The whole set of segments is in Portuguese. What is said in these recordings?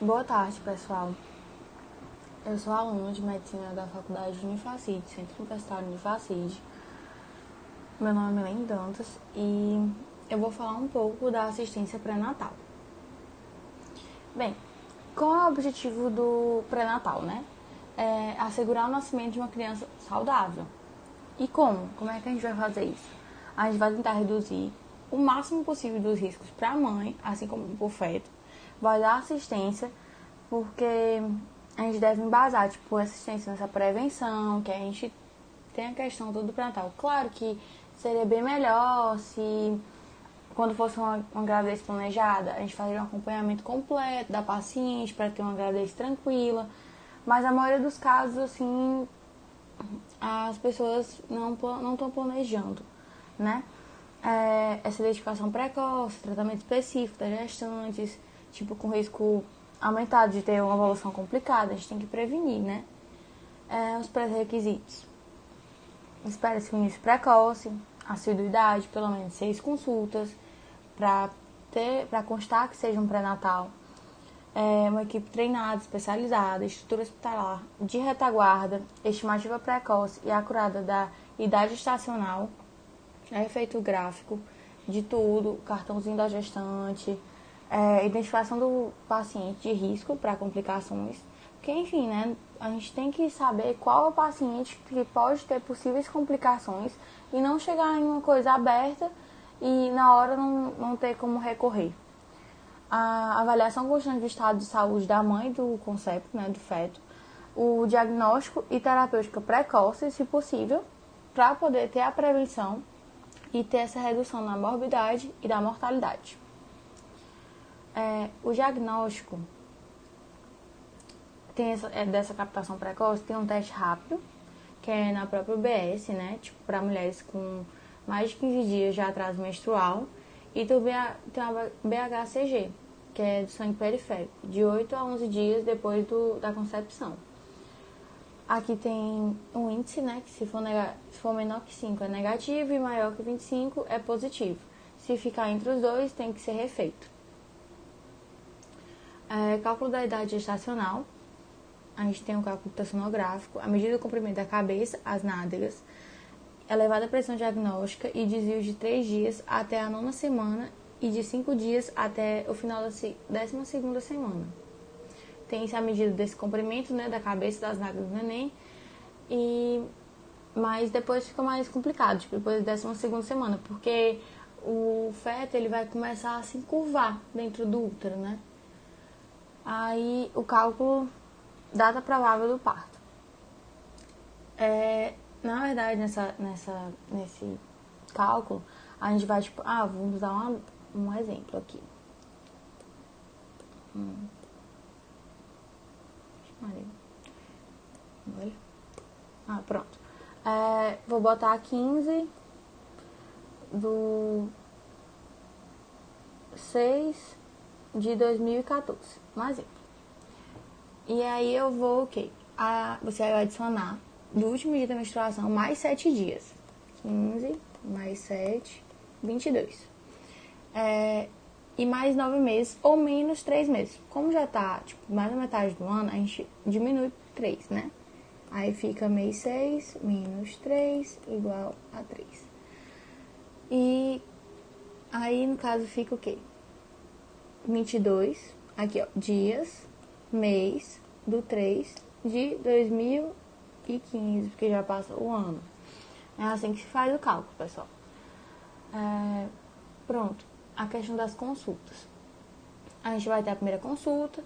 Boa tarde, pessoal. Eu sou aluna de medicina da Faculdade de Unifacide, Centro Universitário Unifacide. Meu nome é Milene Dantas e eu vou falar um pouco da assistência pré-natal. Bem, qual é o objetivo do pré-natal, né? É assegurar o nascimento de uma criança saudável. E como? Como é que a gente vai fazer isso? A gente vai tentar reduzir o máximo possível dos riscos para a mãe, assim como para o feto. Vai dar assistência, porque a gente deve embasar, assistência nessa prevenção, que a gente tem a questão do pré-natal. Claro que seria bem melhor se, quando fosse uma gravidez planejada, a gente faria um acompanhamento completo da paciente para ter uma gravidez tranquila. Mas a maioria dos casos, assim, as pessoas não estão planejando, né? Essa identificação precoce, tratamento específico das gestantes, com risco aumentado de ter uma evolução complicada, a gente tem que prevenir, né? Os pré-requisitos. Espera-se um início precoce, assiduidade, pelo menos 6 consultas, para constar que seja um pré-natal. Uma equipe treinada, especializada, estrutura hospitalar, de retaguarda, estimativa precoce e acurada da idade gestacional, efeito gráfico de tudo, cartãozinho da gestante, identificação do paciente de risco para complicações, porque enfim, né, a gente tem que saber qual é o paciente que pode ter possíveis complicações e não chegar em uma coisa aberta e na hora não ter como recorrer. A avaliação constante do estado de saúde da mãe do concepto, né, do feto, o diagnóstico e terapêutica precoce, se possível, para poder ter a prevenção e ter essa redução na morbidade e da mortalidade. O diagnóstico dessa captação precoce tem um teste rápido, que é na própria UBS, né, para mulheres com mais de 15 dias de atraso menstrual, e também tem a BHCG, que é do sangue periférico, de 8 a 11 dias depois da concepção. Aqui tem um índice, né, que se for menor que 5 é negativo e maior que 25 é positivo. Se ficar entre os dois, tem que ser refeito. Cálculo da idade gestacional. A gente tem um cálculo ultrassonográfico, a medida do comprimento da cabeça, as nádegas, elevada pressão diagnóstica e desvio de 3 dias até a 9ª semana e de 5 dias até o final da 12ª semana. Tem-se a medida desse comprimento, né, da cabeça, das nádegas do neném, mas depois fica mais complicado, depois da 12ª semana, porque o feto ele vai começar a se encurvar dentro do útero, né? Aí o cálculo, data provável do parto. Na verdade, nesse cálculo, a gente vai, vamos dar um exemplo aqui. Pronto. Vou botar 15 do 6 de 2014. Um exemplo. E aí eu vou, você vai adicionar do último dia da menstruação mais 7 dias. 15 mais 7, 22. E mais 9 meses ou menos 3 meses. Como já tá, mais da metade do ano, a gente diminui 3, né? Aí fica mês 6 menos 3 igual a 3. E aí, no caso, fica o quê? 22, aqui ó, dias, mês do 3 de 2015, porque já passa o ano. É assim que se faz o cálculo, pessoal. Pronto, a questão das consultas. A gente vai ter a primeira consulta,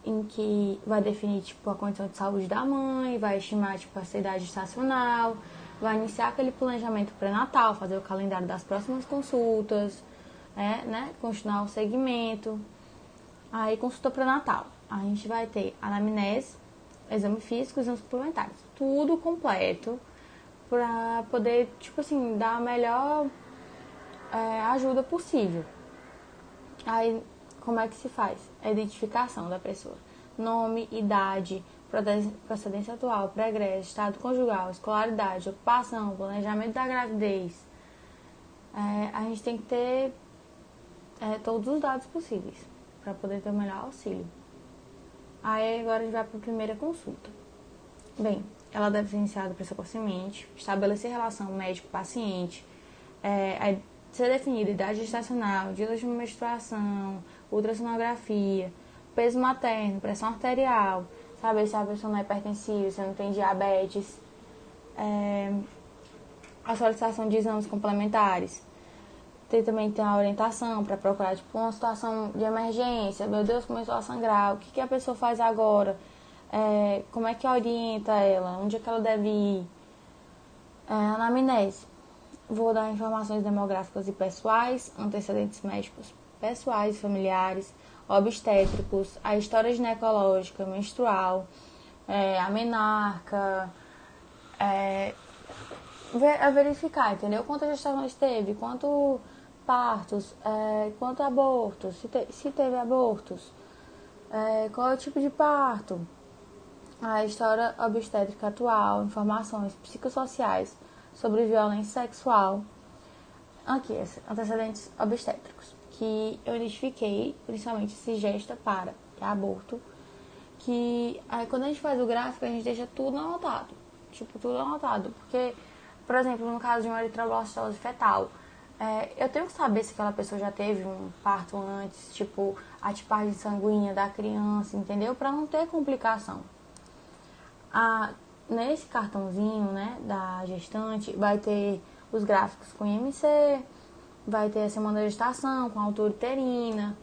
em que vai definir, a condição de saúde da mãe, vai estimar, a idade gestacional, vai iniciar aquele planejamento pré-natal, fazer o calendário das próximas consultas, né? Continuar o segmento. Aí, consulta pré-natal. A gente vai ter anamnese, exame físico e exames suplementares. Tudo completo para poder, dar a melhor ajuda possível. Aí, como é que se faz? A identificação da pessoa. Nome, idade, procedência atual, progresso, estado conjugal, escolaridade, ocupação, planejamento da gravidez. A gente tem que ter todos os dados possíveis para poder ter o melhor auxílio. Aí agora a gente vai para a primeira consulta. Bem, ela deve ser iniciada precocemente, estabelecer relação médico-paciente, ser definida idade gestacional, dias de menstruação, ultrassonografia, peso materno, pressão arterial, saber se a pessoa não é hipertensiva, se não tem diabetes, a solicitação de exames complementares. Também tem a orientação para procurar uma situação de emergência. Meu Deus, começou a sangrar. O que a pessoa faz agora? Como é que orienta ela? Onde é que ela deve ir? Anamnese. Vou dar informações demográficas e pessoais, antecedentes médicos pessoais e familiares, obstétricos, a história ginecológica, menstrual, a menarca, verificar, entendeu? Quantas gestações teve, quanto partos, quanto abortos, se teve abortos, qual é o tipo de parto, a história obstétrica atual, informações psicossociais sobre violência sexual. Aqui, antecedentes obstétricos, que eu identifiquei, principalmente se gesta para, que é aborto, que aí, quando a gente faz o gráfico, a gente deixa tudo anotado. Tipo, tudo anotado. Porque, por exemplo, no caso de uma eritroblastose fetal, eu tenho que saber se aquela pessoa já teve um parto antes, tipo, a tipagem sanguínea da criança, entendeu? Para não ter complicação. Nesse cartãozinho, né, da gestante, vai ter os gráficos com IMC, vai ter a semana da gestação, com a altura uterina,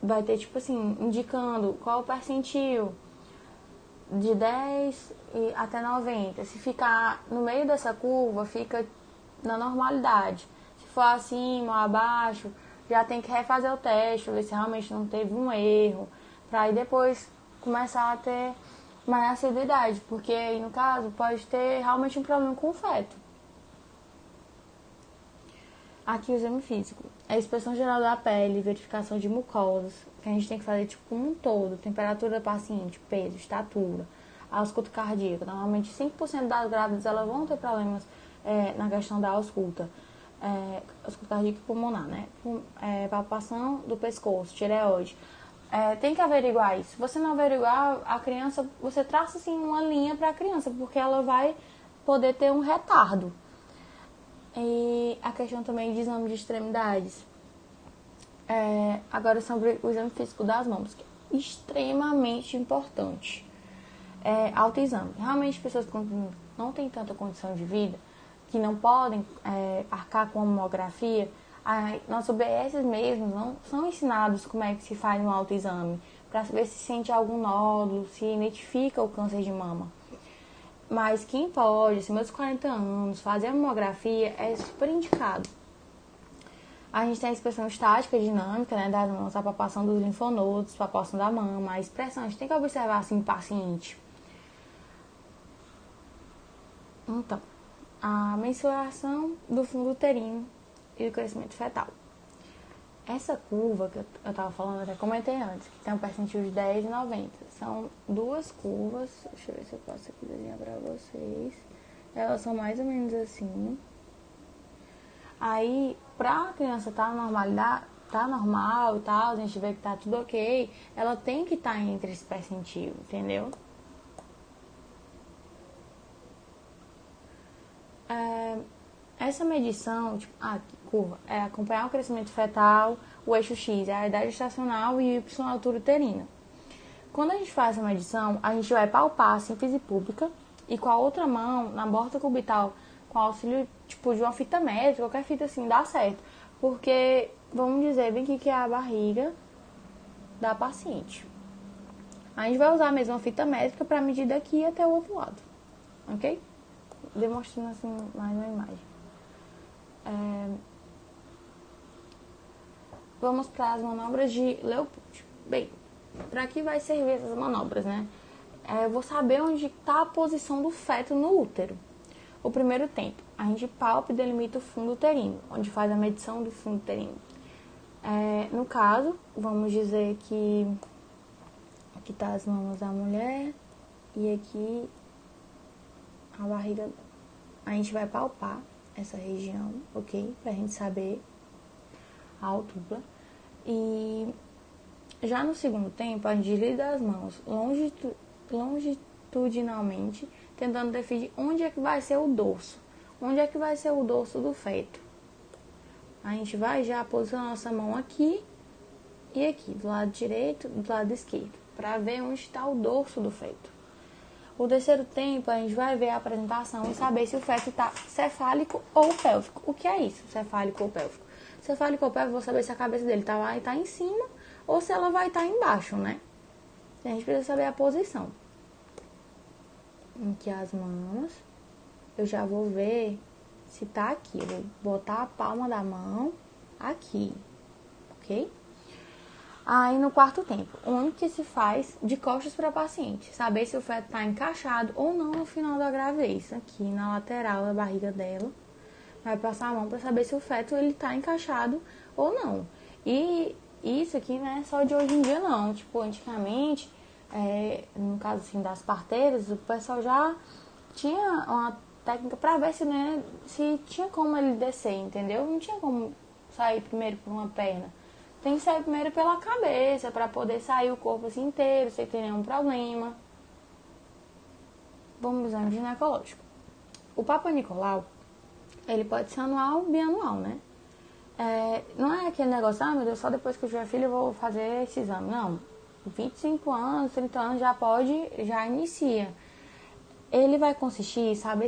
vai ter, tipo assim, indicando qual o percentil de 10 até 90. Se ficar no meio dessa curva, fica na normalidade. Se for acima ou abaixo, já tem que refazer o teste, ver se realmente não teve um erro, para aí depois começar a ter mais assiduidade, porque aí, no caso, pode ter realmente um problema com o feto. Aqui o exame físico. A inspeção geral da pele, verificação de mucosas, que a gente tem que fazer tipo um todo, temperatura do paciente, peso, estatura, a ausculta cardíaca. Normalmente 5% das grávidas elas vão ter problemas na questão da ausculta. Ausculta cardíaca e pulmonar, né? Palpação do pescoço, tireoide. Tem que averiguar isso. Se você não averiguar, a criança, você traça assim uma linha para a criança, porque ela vai poder ter um retardo. E a questão também de exame de extremidades. Agora sobre o exame físico das mãos, que é extremamente importante. Autoexame. Realmente pessoas que não têm tanta condição de vida, que não podem arcar com a mamografia, nossos OBS mesmo não são ensinados como é que se faz um autoexame, para saber se sente algum nódulo, se identifica o câncer de mama. Mas quem pode, acima dos 40 anos, fazer a mamografia é super indicado. A gente tem a inspeção estática e dinâmica, né, das mãos, a palpação dos linfonodos, a palpação da mama, a expressão. A gente tem que observar assim o paciente. Então, a mensuração do fundo uterino e do crescimento fetal. Essa curva que eu estava falando, até comentei antes, que tem um percentil de 10 e 90. São duas curvas, deixa eu ver se eu posso aqui desenhar para vocês. Elas são mais ou menos assim. Aí, pra criança estar na normalidade, tá normal e tal, a gente vê que tá tudo ok, ela tem que estar entre esse percentil, entendeu? Essa medição, tipo, curva, é acompanhar o crescimento fetal, o eixo X é a idade gestacional e Y a altura uterina. Quando a gente faz essa medição, a gente vai palpar a síntese pública e com a outra mão, na borda cubital, com auxílio tipo de uma fita métrica, qualquer fita assim, dá certo. Porque, vamos dizer bem que é a barriga da paciente. A gente vai usar a mesma fita métrica para medir daqui até o outro lado, ok? Demonstrando assim mais uma imagem. Vamos para as manobras de Leopold. Bem, para que vai servir essas manobras, né? Eu vou saber onde está a posição do feto no útero. O primeiro tempo, a gente palpa e delimita o fundo uterino, onde faz a medição do fundo uterino. No caso, vamos dizer que aqui tá as mamas da mulher e aqui a barriga. A gente vai palpar essa região, ok? Pra gente saber a altura. E Já no segundo tempo, a gente desliza as mãos longitudinalmente, tentando definir onde é que vai ser o dorso. Onde é que vai ser o dorso do feto? A gente vai já posicionar nossa mão aqui e aqui, do lado direito e do lado esquerdo, para ver onde está o dorso do feto. O terceiro tempo, a gente vai ver a apresentação e saber se o feto está cefálico ou pélvico. O que é isso, cefálico ou pélvico? Cefálico ou pélvico, vou saber se a cabeça dele vai estar em cima ou se ela vai estar embaixo, né? A gente precisa saber a posição. Aqui as mãos. Eu já vou ver se tá aqui. Eu vou botar a palma da mão aqui, ok? Aí no quarto tempo, onde que se faz de costas para a paciente, saber se o feto está encaixado ou não no final da gravidez, aqui na lateral da barriga dela, vai passar a mão para saber se o feto ele está encaixado ou não. E isso aqui não é só de hoje em dia não, tipo, antigamente, no caso assim das parteiras, o pessoal já tinha uma técnica para ver se, né, se tinha como ele descer, entendeu? Não tinha como sair primeiro por uma perna. Tem que sair primeiro pela cabeça, para poder sair o corpo assim inteiro, sem ter nenhum problema. Vamos ao exame ginecológico. O Papa Nicolau, ele pode ser anual ou bianual, né? Não é aquele negócio, meu Deus, só depois que eu tiver filho eu vou fazer esse exame. Não, 25 anos, 30 anos já inicia. Ele vai consistir, sabe,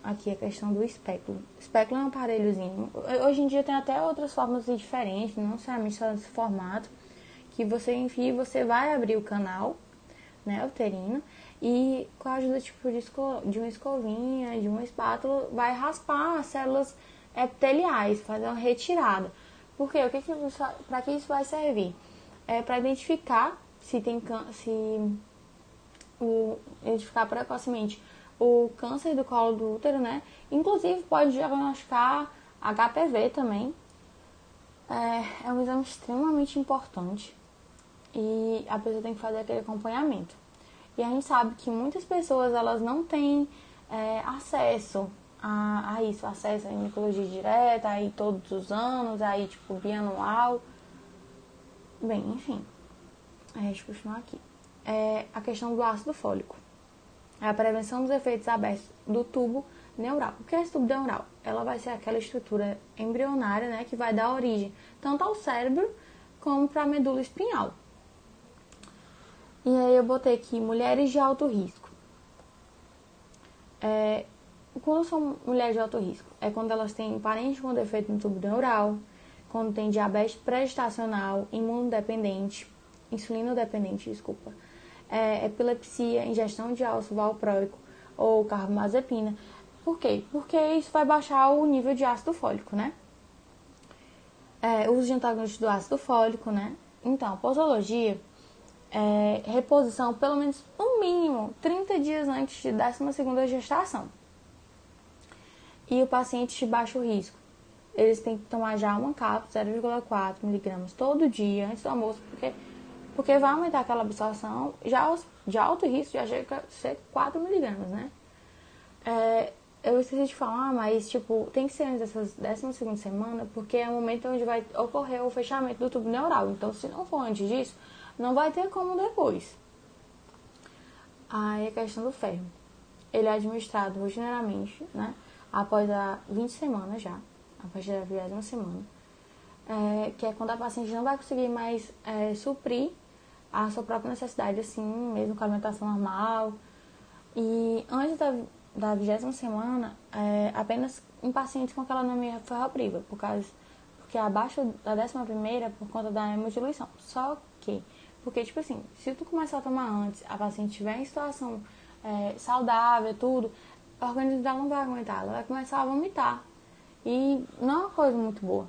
aqui a questão do espéculo. O espéculo é um aparelhozinho. Hoje em dia tem até outras formas diferentes, não necessariamente só nesse formato, que você enfia e você vai abrir o canal, né, uterino, e com a ajuda tipo, de uma escovinha, de uma espátula, vai raspar as células epiteliais, fazer uma retirada. Por quê? Para que isso vai servir? É para identificar identificar precocemente o câncer do colo do útero, né? Inclusive pode diagnosticar HPV também. É um exame extremamente importante e a pessoa tem que fazer aquele acompanhamento. E a gente sabe que muitas pessoas elas não têm acesso a isso, acesso à ginecologia direta, aí todos os anos, aí tipo bianual. Bem, enfim, a gente continua aqui. A questão do ácido fólico. É a prevenção dos efeitos abertos do tubo neural. O que é esse tubo neural? Ela vai ser aquela estrutura embrionária, né, que vai dar origem tanto ao cérebro como para a medula espinhal. E aí eu botei aqui mulheres de alto risco. Quando são mulheres de alto risco? É quando elas têm parente com defeito no tubo neural, quando tem diabetes pré-gestacional, imunodependente, insulinodependente, desculpa, epilepsia, ingestão de ácido valproico ou carbamazepina. Por quê? Porque isso vai baixar o nível de ácido fólico, né? Uso de antagonistas do ácido fólico, né? Então, posologia reposição pelo menos, no mínimo, 30 dias antes de 12ª gestação. E o paciente de baixo risco, eles têm que tomar já uma cápsula, 0,4 miligramas todo dia antes do almoço, porque vai aumentar aquela absorção. Já de alto risco já chega a ser 4 miligramas, né? Eu esqueci de falar, mas tipo, tem que ser antes dessa 12ª semana, porque é o momento onde vai ocorrer o fechamento do tubo neural. Então, se não for antes disso, não vai ter como depois. Aí a questão do ferro. Ele é administrado rotineiramente, né? Após 20 semanas já, a partir da 20ª semana. Que é quando a paciente não vai conseguir mais suprir a sua própria necessidade, assim, mesmo com a alimentação normal. E antes da 20ª semana, apenas em pacientes com aquela anemia ferropriva, porque abaixo da 11ª por conta da hemodiluição. Só que, porque tipo assim, se tu começar a tomar antes, a paciente estiver em situação saudável, tudo, o organismo dela não vai aguentar, ela vai começar a vomitar. E não é uma coisa muito boa.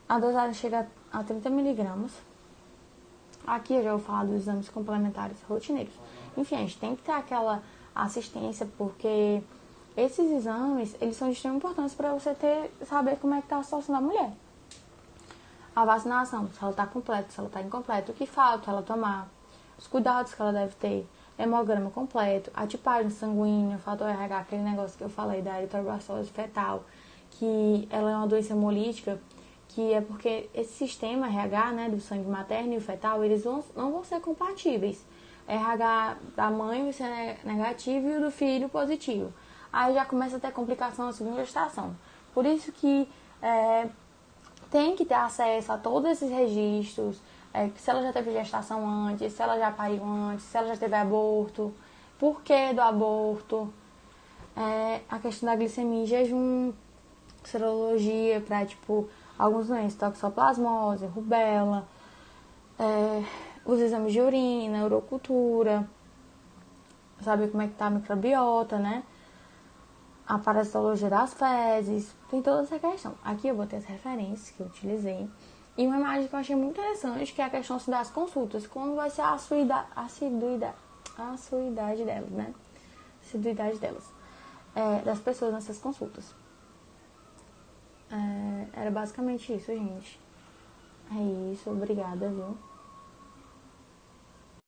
A dosagem chega a 30 miligramas. Aqui eu já vou falar dos exames complementares rotineiros. Enfim, a gente tem que ter aquela assistência, porque esses exames, eles são de extrema importância para você saber como é que está a situação da mulher. A vacinação, se ela está completa, se ela está incompleta, o que falta ela tomar, os cuidados que ela deve ter, hemograma completo, a tipagem sanguínea, fator RH, aquele negócio que eu falei da eritrobacilose fetal, que ela é uma doença hemolítica que é porque esse sistema RH, né, do sangue materno e o fetal, eles não vão ser compatíveis. RH da mãe vai ser negativo e o do filho positivo. Aí já começa a ter complicação na segunda gestação. Por isso que tem que ter acesso a todos esses registros, se ela já teve gestação antes, se ela já pariu antes, se ela já teve aborto, por que do aborto, a questão da glicemia em jejum, serologia para, tipo, alguns doentes, toxoplasmose, rubéola, os exames de urina, urocultura, saber como é que tá a microbiota, né? A parasitologia das fezes, tem toda essa questão. Aqui eu botei as referências que eu utilizei. E uma imagem que eu achei muito interessante, que é a questão das consultas. Como vai ser a assiduidade delas, né? Assiduidade delas. Das pessoas nessas consultas. Era basicamente isso, gente. É isso, obrigada, viu?